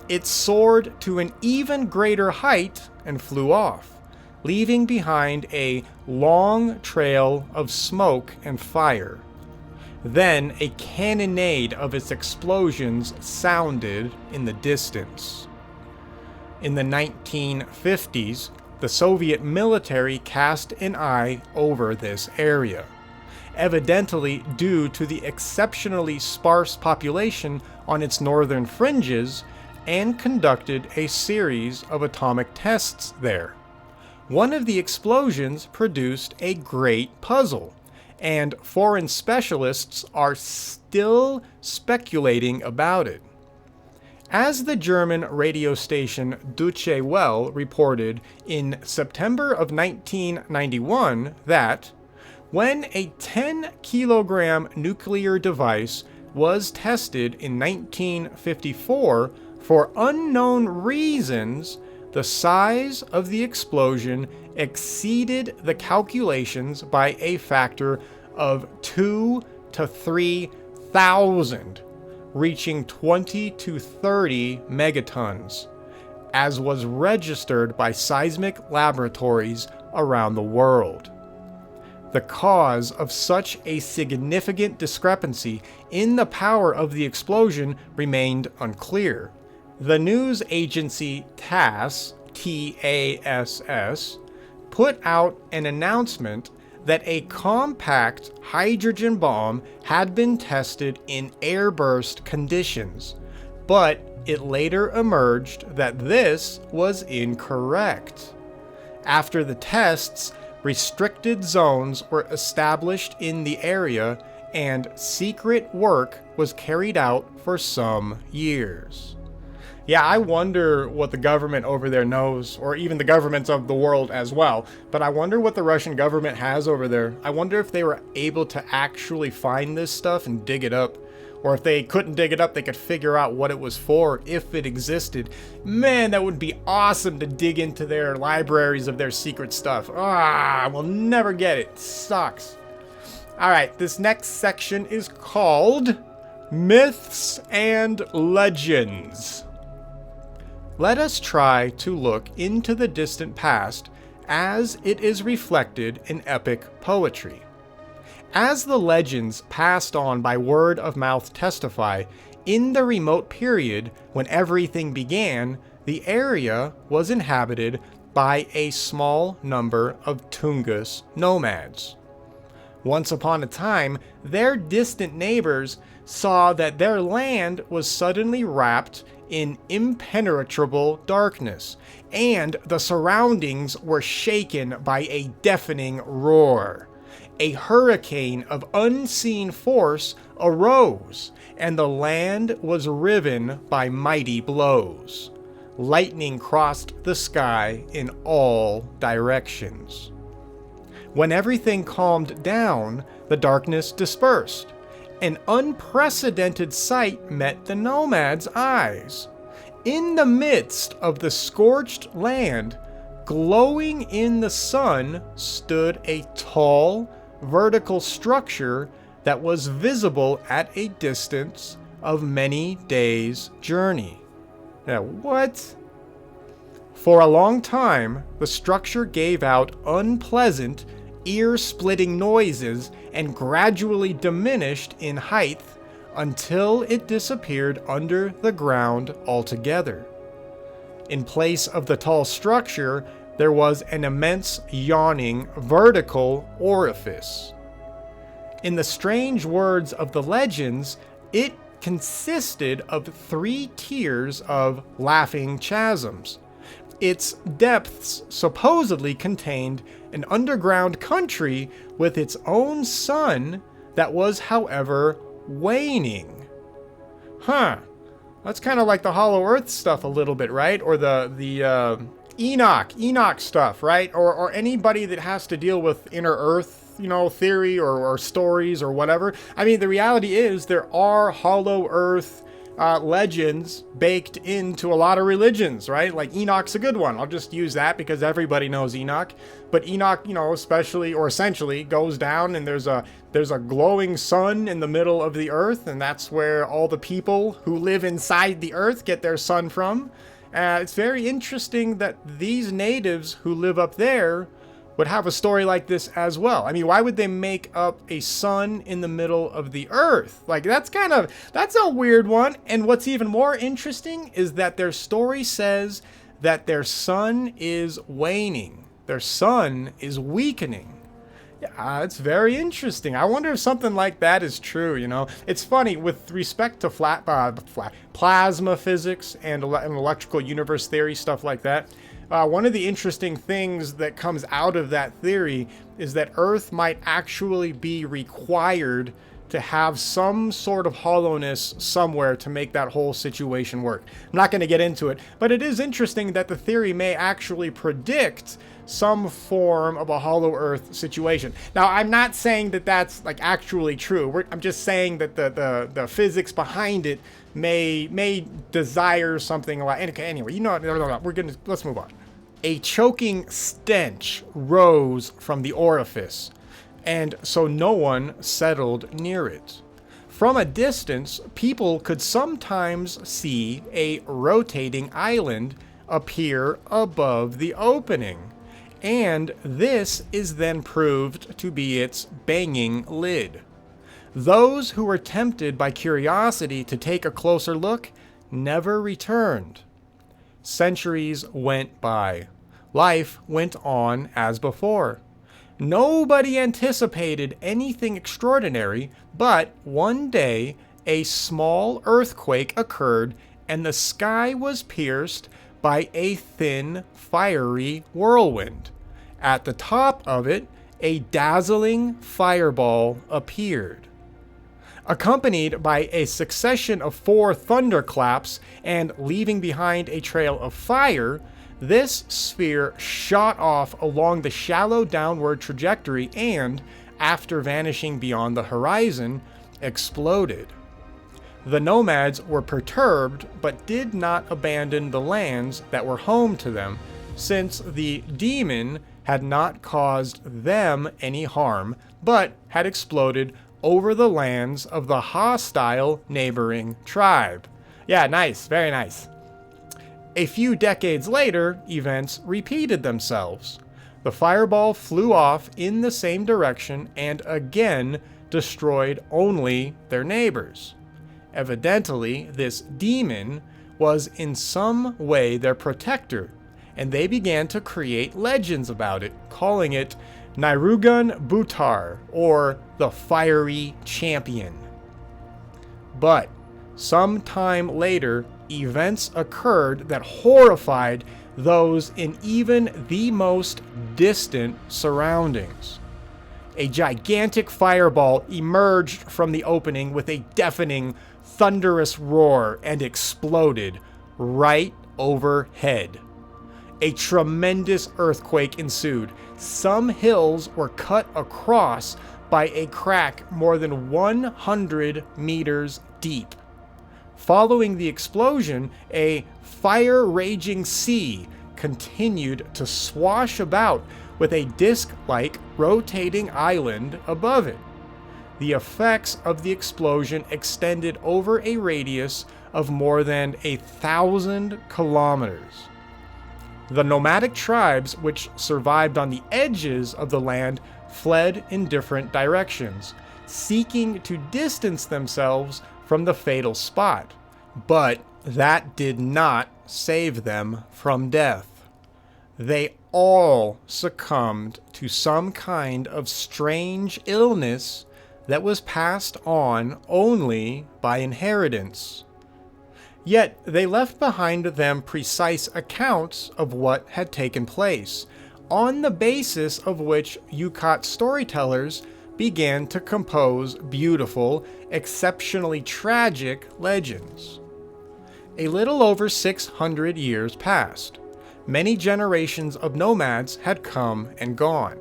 It soared to an even greater height and flew off, leaving behind a long trail of smoke and fire. Then a cannonade of its explosions sounded in the distance. In the 1950s, the Soviet military cast an eye over this area, evidently due to the exceptionally sparse population on its northern fringes, and conducted a series of atomic tests there. One of the explosions produced a great puzzle, and foreign specialists are still speculating about it. As the German radio station Deutsche Welle reported in September of 1991 that, when a 10-kilogram nuclear device was tested in 1954 for unknown reasons, the size of the explosion exceeded the calculations by a factor of 2 to 3,000, reaching 20 to 30 megatons, as was registered by seismic laboratories around the world. The cause of such a significant discrepancy in the power of the explosion remained unclear. The news agency TASS, T-A-S-S, put out an announcement that a compact hydrogen bomb had been tested in airburst conditions, but it later emerged that this was incorrect. After the tests, restricted zones were established in the area and secret work was carried out for some years. Yeah, I wonder what the government over there knows, or even the governments of the world as well, but I wonder what the Russian government has over there. I wonder if they were able to actually find this stuff and dig it up, or if they couldn't dig it up, they could figure out what it was for, if it existed. Man, that would be awesome to dig into their libraries of their secret stuff. We'll never get it. Sucks. Alright, this next section is called Myths and Legends. Let us try to look into the distant past as it is reflected in epic poetry. As the legends passed on by word of mouth testify, in the remote period when everything began, the area was inhabited by a small number of Tungus nomads. Once upon a time, their distant neighbors saw that their land was suddenly wrapped in impenetrable darkness, and the surroundings were shaken by a deafening roar. A hurricane of unseen force arose, and the land was riven by mighty blows. Lightning crossed the sky in all directions. When everything calmed down, the darkness dispersed. An unprecedented sight met the nomads' eyes. In the midst of the scorched land, glowing in the sun, stood a tall, vertical structure that was visible at a distance of many days' journey. Now, what? For a long time, the structure gave out unpleasant, ear-splitting noises and gradually diminished in height until it disappeared under the ground altogether. In place of the tall structure, there was an immense yawning vertical orifice. In the strange words of the legends, it consisted of 3 tiers of laughing chasms. Its depths supposedly contained an underground country with its own sun that was, however, waning. That's kind of like the Hollow Earth stuff a little bit, right? Or the Enoch stuff, right? Or anybody that has to deal with inner Earth, theory or stories or whatever. I mean, the reality is there are Hollow Earth legends baked into a lot of religions, right? Like Enoch's a good one. I'll just use that because everybody knows Enoch. But Enoch, especially or essentially goes down and there's a glowing sun in the middle of the earth, and that's where all the people who live inside the earth get their sun from. It's very interesting that these natives who live up there would have a story like this as well. I mean, why would they make up a sun in the middle of the earth? Like, that's a weird one. And what's even more interesting is that their story says that their sun is waning. Their sun is weakening. Yeah, it's very interesting. I wonder if something like that is true, It's funny, with respect to plasma physics and electrical universe theory, stuff like that. One of the interesting things that comes out of that theory is that Earth might actually be required to have some sort of hollowness somewhere to make that whole situation work. I'm not going to get into it, but it is interesting that the theory may actually predict some form of a hollow Earth situation. Now, I'm not saying that that's like actually true. I'm just saying that the physics behind it may desire something like. Anyway, let's move on. A choking stench rose from the orifice, and so no one settled near it. From a distance, people could sometimes see a rotating island appear above the opening, and this is then proved to be its banging lid. Those who were tempted by curiosity to take a closer look never returned. Centuries went by. Life went on as before. Nobody anticipated anything extraordinary, but one day a small earthquake occurred and the sky was pierced by a thin, fiery whirlwind. At the top of it, a dazzling fireball appeared. Accompanied by a succession of 4 thunderclaps and leaving behind a trail of fire, this sphere shot off along the shallow downward trajectory and, after vanishing beyond the horizon, exploded. The nomads were perturbed but did not abandon the lands that were home to them, since the demon had not caused them any harm, but had exploded over the lands of the hostile neighboring tribe. Yeah, nice, very nice. A few decades later, events repeated themselves. The fireball flew off in the same direction and again destroyed only their neighbors. Evidently, this demon was in some way their protector, and they began to create legends about it, calling it Nairugan Butar, or the Fiery Champion. But some time later, events occurred that horrified those in even the most distant surroundings. A gigantic fireball emerged from the opening with a deafening, thunderous roar and exploded right overhead. a tremendous earthquake ensued. Some hills were cut across by a crack more than 100 meters deep. Following the explosion, a fire-raging sea continued to swash about with a disc-like rotating island above it. The effects of the explosion extended over a radius of more than 1,000 kilometers. The nomadic tribes which survived on the edges of the land fled in different directions, seeking to distance themselves from the fatal spot. But that did not save them from death. They all succumbed to some kind of strange illness that was passed on only by inheritance. Yet they left behind them precise accounts of what had taken place, on the basis of which Yucat storytellers began to compose beautiful, exceptionally tragic legends. A little over 600 years passed. Many generations of nomads had come and gone.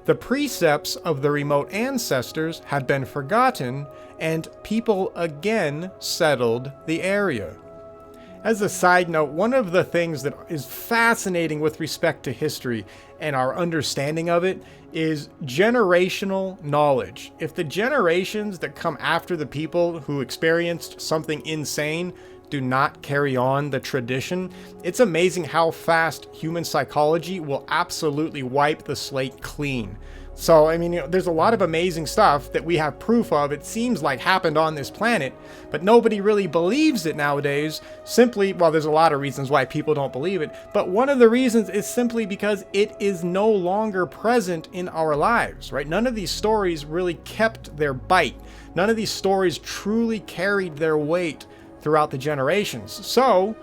The precepts of the remote ancestors had been forgotten, and people again settled the area. As a side note, one of the things that is fascinating with respect to history and our understanding of it is generational knowledge. If the generations that come after the people who experienced something insane do not carry on the tradition, it's amazing how fast human psychology will absolutely wipe the slate clean. So, I mean, there's a lot of amazing stuff that we have proof of, it seems like happened on this planet, but nobody really believes it nowadays. Simply, well, there's a lot of reasons why people don't believe it, but one of the reasons is simply because it is no longer present in our lives, right? None of these stories really kept their bite. None of these stories truly carried their weight throughout the generations. So,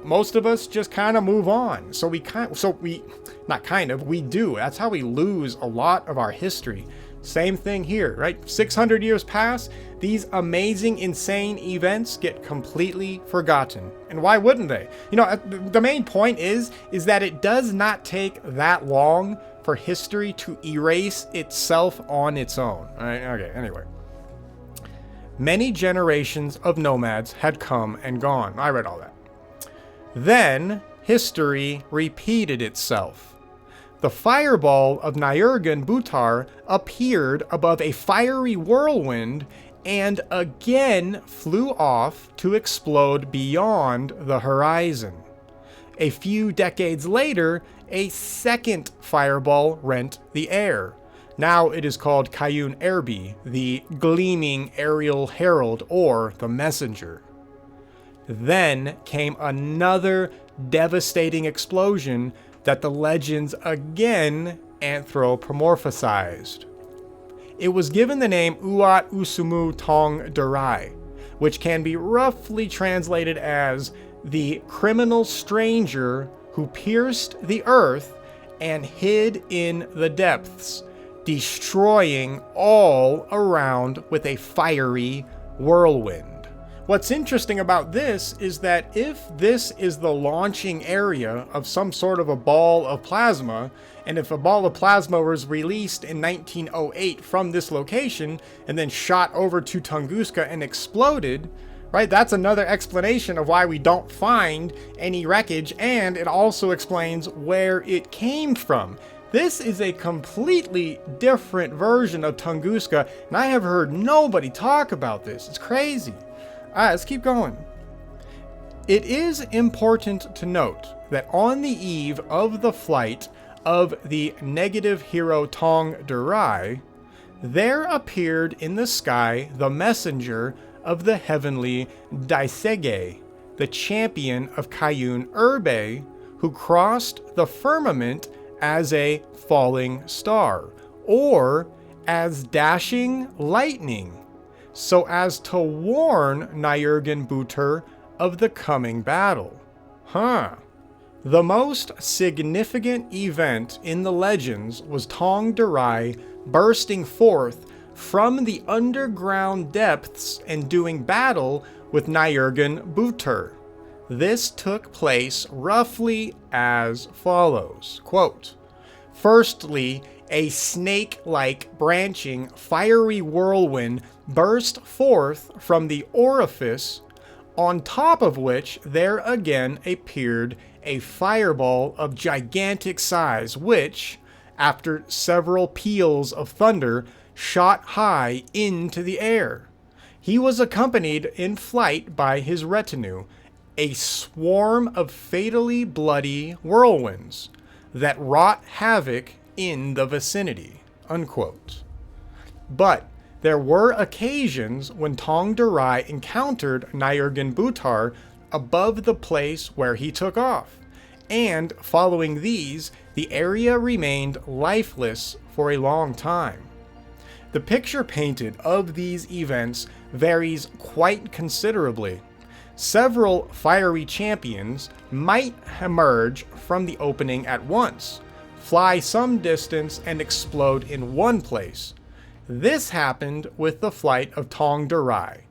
most of us just kind of move on. We do. That's how we lose a lot of our history. Same thing here, right? 600 years pass, these amazing, insane events get completely forgotten. And why wouldn't they? The main point is that it does not take that long for history to erase itself on its own. All right, okay, anyway. Many generations of nomads had come and gone. I read all that. Then, history repeated itself. The fireball of Nyurgan Butar appeared above a fiery whirlwind and again flew off to explode beyond the horizon. A few decades later, a second fireball rent the air. Now it is called Kayun Erbi, the gleaming aerial herald or the messenger. Then came another devastating explosion that the legends again anthropomorphized. It was given the name Uat Usumu Tong Durai, which can be roughly translated as the criminal stranger who pierced the earth and hid in the depths, destroying all around with a fiery whirlwind. What's interesting about this is that if this is the launching area of some sort of a ball of plasma, and if a ball of plasma was released in 1908 from this location and then shot over to Tunguska and exploded, right, that's another explanation of why we don't find any wreckage, and it also explains where it came from. This is a completely different version of Tunguska, and I have heard nobody talk about this. It's crazy. Alright, let's keep going. It is important to note that on the eve of the flight of the negative hero Tong Durai, there appeared in the sky the messenger of the heavenly Daisege, the champion of Kayun Erbe, who crossed the firmament as a falling star, or as dashing lightning, so as to warn Nyurgan Butar of the coming battle. The most significant event in the legends was Tong Durai bursting forth from the underground depths and doing battle with Nyurgan Butar. This took place roughly as follows. Quote, "Firstly, a snake-like branching fiery whirlwind burst forth from the orifice, on top of which there again appeared a fireball of gigantic size, which, after several peals of thunder, shot high into the air. He was accompanied in flight by his retinue, a swarm of fatally bloody whirlwinds that wrought havoc in the vicinity." Unquote. But there were occasions when Tong Durai encountered Nyergen Butar above the place where he took off, and following these, the area remained lifeless for a long time. The picture painted of these events varies quite considerably. Several fiery champions might emerge from the opening at once, fly some distance, and explode in one place. This happened with the flight of Tong Durai.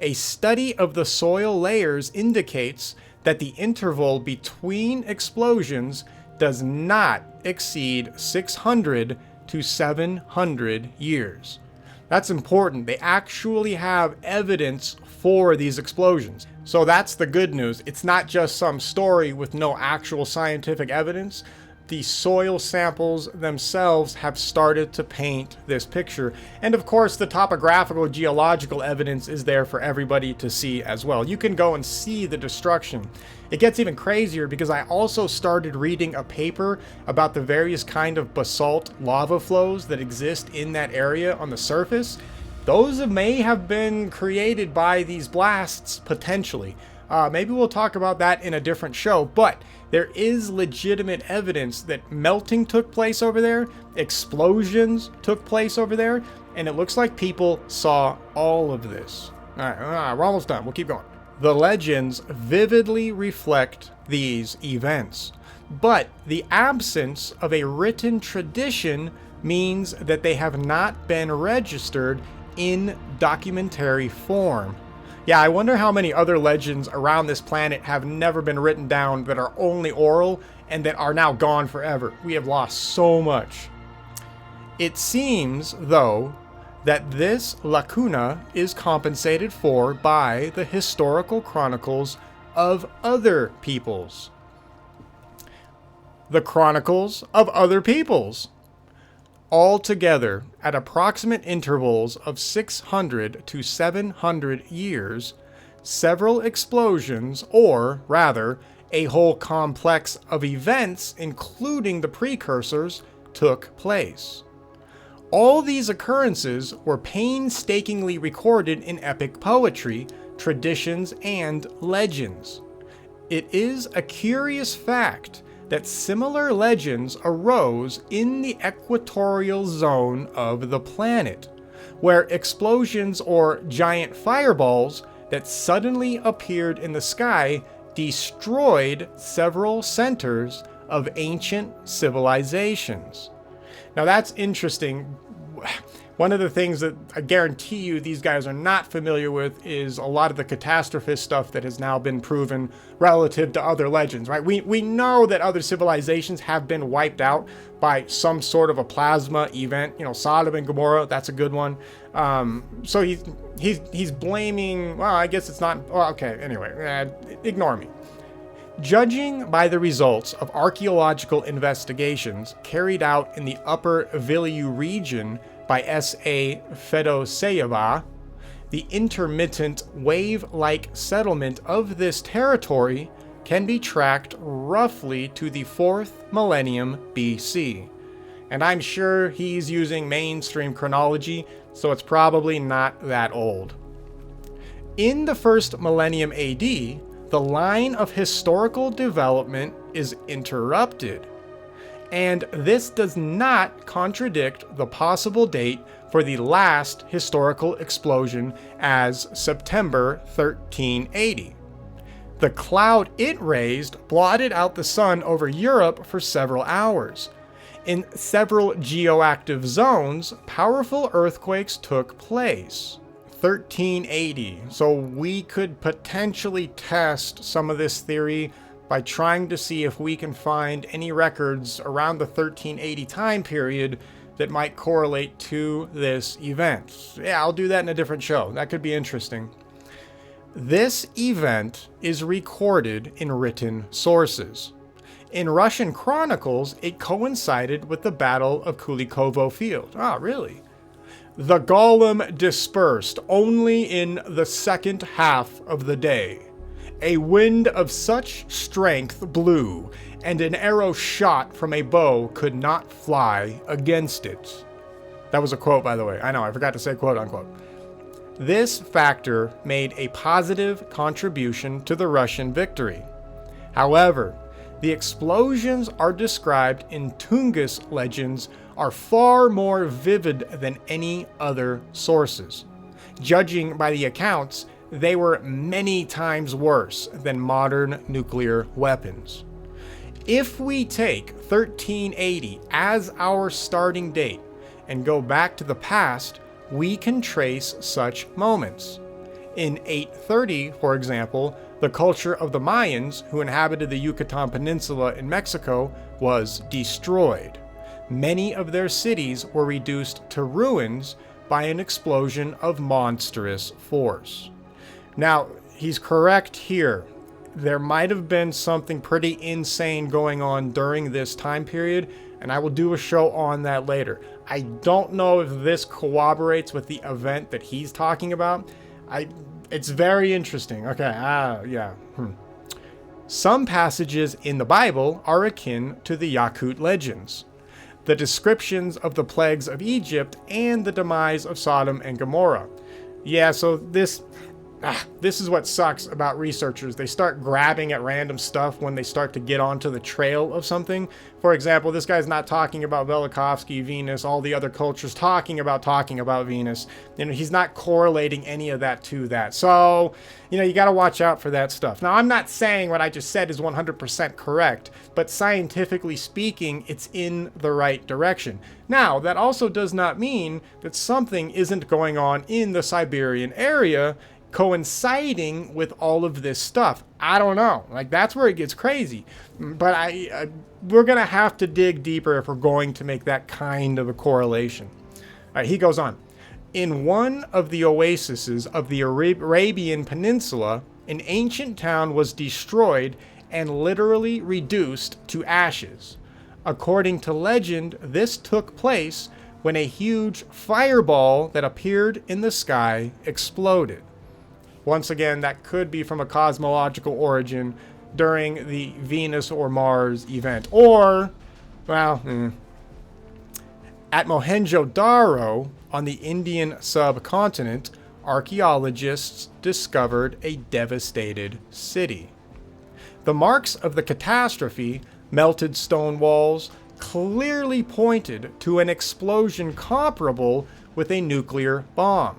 A study of the soil layers indicates that the interval between explosions does not exceed 600 to 700 years. That's important. They actually have evidence for these explosions. So that's the good news. It's not just some story with no actual scientific evidence. The soil samples themselves have started to paint this picture. And of course, the topographical geological evidence is there for everybody to see as well. You can go and see the destruction. It gets even crazier because I also started reading a paper about the various kind of basalt lava flows that exist in that area on the surface. Those may have been created by these blasts, potentially. Maybe we'll talk about that in a different show, but there is legitimate evidence that melting took place over there, explosions took place over there, and it looks like people saw all of this. All right, we're almost done. We'll keep going. The legends vividly reflect these events, but the absence of a written tradition means that they have not been registered in documentary form. Yeah, I wonder how many other legends around this planet have never been written down that are only oral and that are now gone forever. We have lost so much. It seems, though, that this lacuna is compensated for by the historical chronicles of other peoples. The chronicles of other peoples. Altogether, at approximate intervals of 600 to 700 years, several explosions, or rather, a whole complex of events, including the precursors, took place. All these occurrences were painstakingly recorded in epic poetry, traditions, and legends. It is a curious fact that similar legends arose in the equatorial zone of the planet, where explosions or giant fireballs that suddenly appeared in the sky destroyed several centers of ancient civilizations. Now that's interesting. One of the things that I guarantee you these guys are not familiar with is a lot of the catastrophist stuff that has now been proven relative to other legends, right? We know that other civilizations have been wiped out by some sort of a plasma event. You know, Sodom and Gomorrah, that's a good one. So he's blaming, well, I guess it's not, well, okay, anyway, ignore me. Judging by the results of archaeological investigations carried out in the Upper Viliu region by S.A. Fedoseyeva, the intermittent wave-like settlement of this territory can be tracked roughly to the 4th millennium BC. And I'm sure he's using mainstream chronology, so it's probably not that old. In the 1st millennium AD, the line of historical development is interrupted. And this does not contradict the possible date for the last historical explosion as September 1380. The cloud it raised blotted out the sun over Europe for several hours. In several geoactive zones, powerful earthquakes took place. 1380. So we could potentially test some of this theory by trying to see if we can find any records around the 1380 time period that might correlate to this event. Yeah, I'll do that in a different show. That could be interesting. This event is recorded in written sources. In Russian chronicles, it coincided with the Battle of Kulikovo Field. Ah, really? The golem dispersed only in the second half of the day. A wind of such strength blew, and an arrow shot from a bow could not fly against it. That was a quote, by the way. I know, I forgot to say quote unquote. This factor made a positive contribution to the Russian victory. However, the explosions are described in Tungus legends are far more vivid than any other sources. Judging by the accounts, they were many times worse than modern nuclear weapons. If we take 1380 as our starting date and go back to the past, we can trace such moments. In 830, for example, the culture of the Mayans, who inhabited the Yucatan Peninsula in Mexico, was destroyed. Many of their cities were reduced to ruins by an explosion of monstrous force. Now, he's correct here. There might have been something pretty insane going on during this time period, and I will do a show on that later. I don't know if this corroborates with the event that he's talking about. It's very interesting. Okay, yeah. Some passages in the Bible are akin to the Yakut legends. The descriptions of the plagues of Egypt and the demise of Sodom and Gomorrah. Yeah, so this is what sucks about researchers. They start grabbing at random stuff when they start to get onto the trail of something. For example, this guy's not talking about Velikovsky, Venus, all the other cultures talking about Venus. He's not correlating any of that to that. So, you got to watch out for that stuff. Now, I'm not saying what I just said is 100% correct, but scientifically speaking, it's in the right direction. Now, that also does not mean that something isn't going on in the Siberian area coinciding with all of this stuff. I don't know. That's where it gets crazy. But we're going to have to dig deeper if we're going to make that kind of a correlation. All right, he goes on. In one of the oases of the Arabian Peninsula, an ancient town was destroyed and literally reduced to ashes. According to legend, this took place when a huge fireball that appeared in the sky exploded. Once again, that could be from a cosmological origin during the Venus or Mars event. Or, at Mohenjo-Daro, on the Indian subcontinent, archaeologists discovered a devastated city. The marks of the catastrophe, melted stone walls, clearly pointed to an explosion comparable with a nuclear bomb.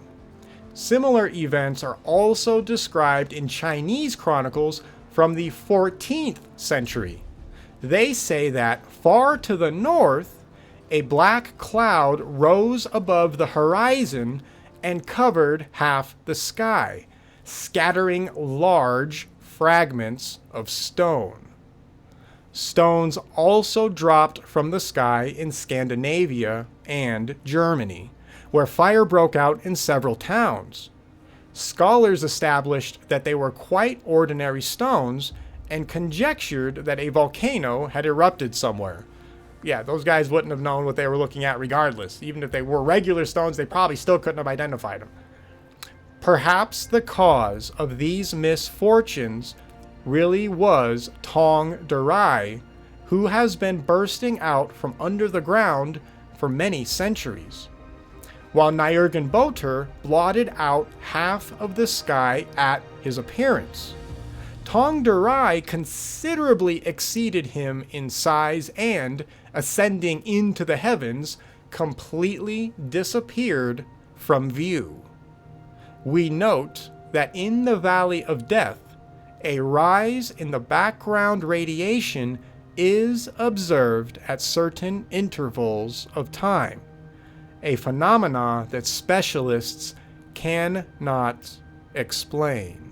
Similar events are also described in Chinese chronicles from the 14th century. They say that far to the north, a black cloud rose above the horizon and covered half the sky, scattering large fragments of stone. Stones also dropped from the sky in Scandinavia and Germany, where fire broke out in several towns. Scholars established that they were quite ordinary stones and conjectured that a volcano had erupted somewhere. Yeah, those guys wouldn't have known what they were looking at regardless. Even if they were regular stones, they probably still couldn't have identified them. Perhaps the cause of these misfortunes really was Tong Durai, who has been bursting out from under the ground for many centuries, while Nyargan-Botur blotted out half of the sky at his appearance. Tong Durai considerably exceeded him in size and, ascending into the heavens, completely disappeared from view. We note that in the Valley of Death, a rise in the background radiation is observed at certain intervals of time, a phenomena that specialists cannot explain.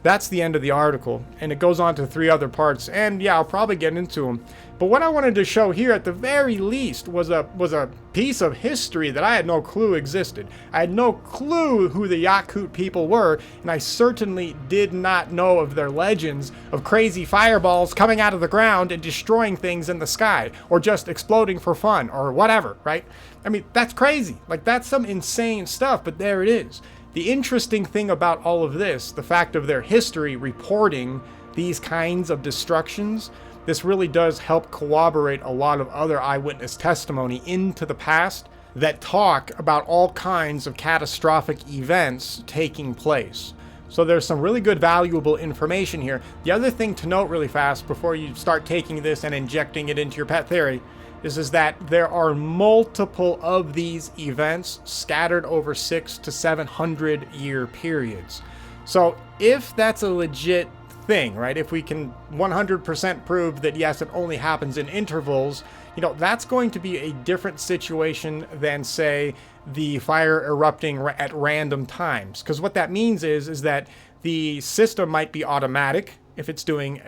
That's the end of the article, and it goes on to 3 other parts, and yeah, I'll probably get into them. But what I wanted to show here at the very least was a piece of history that I had no clue existed. I had no clue who the Yakut people were, and I certainly did not know of their legends of crazy fireballs coming out of the ground and destroying things in the sky, or just exploding for fun, or whatever, right? I mean, that's crazy. Like, that's some insane stuff, but there it is. The interesting thing about all of this, the fact of their history reporting these kinds of destructions, this really does help corroborate a lot of other eyewitness testimony into the past that talk about all kinds of catastrophic events taking place. So there's some really good valuable information here. The other thing to note really fast before you start taking this and injecting it into your pet theory is that there are multiple of these events scattered over 600 to 700 year periods. So if that's a legit thing, right? If we can 100% prove that yes, it only happens in intervals, you know, that's going to be a different situation than, say, the fire erupting at random times. Because what that means is that the system might be automatic if it's doing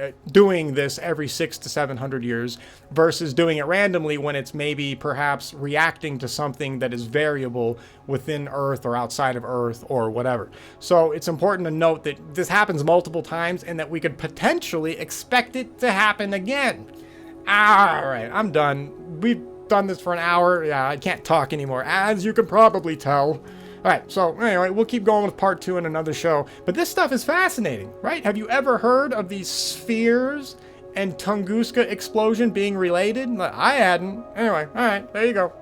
this every 600 to 700 years versus doing it randomly when it's maybe perhaps reacting to something that is variable within Earth or outside of Earth or whatever. So it's important to note that this happens multiple times and that we could potentially expect it to happen again. All right, I'm done. We've done this for an hour. Yeah, I can't talk anymore, as you can probably tell. All right, so anyway, we'll keep going with part 2 in another show. But this stuff is fascinating, right? Have you ever heard of these spheres and Tunguska explosion being related? I hadn't. Anyway, all right, there you go.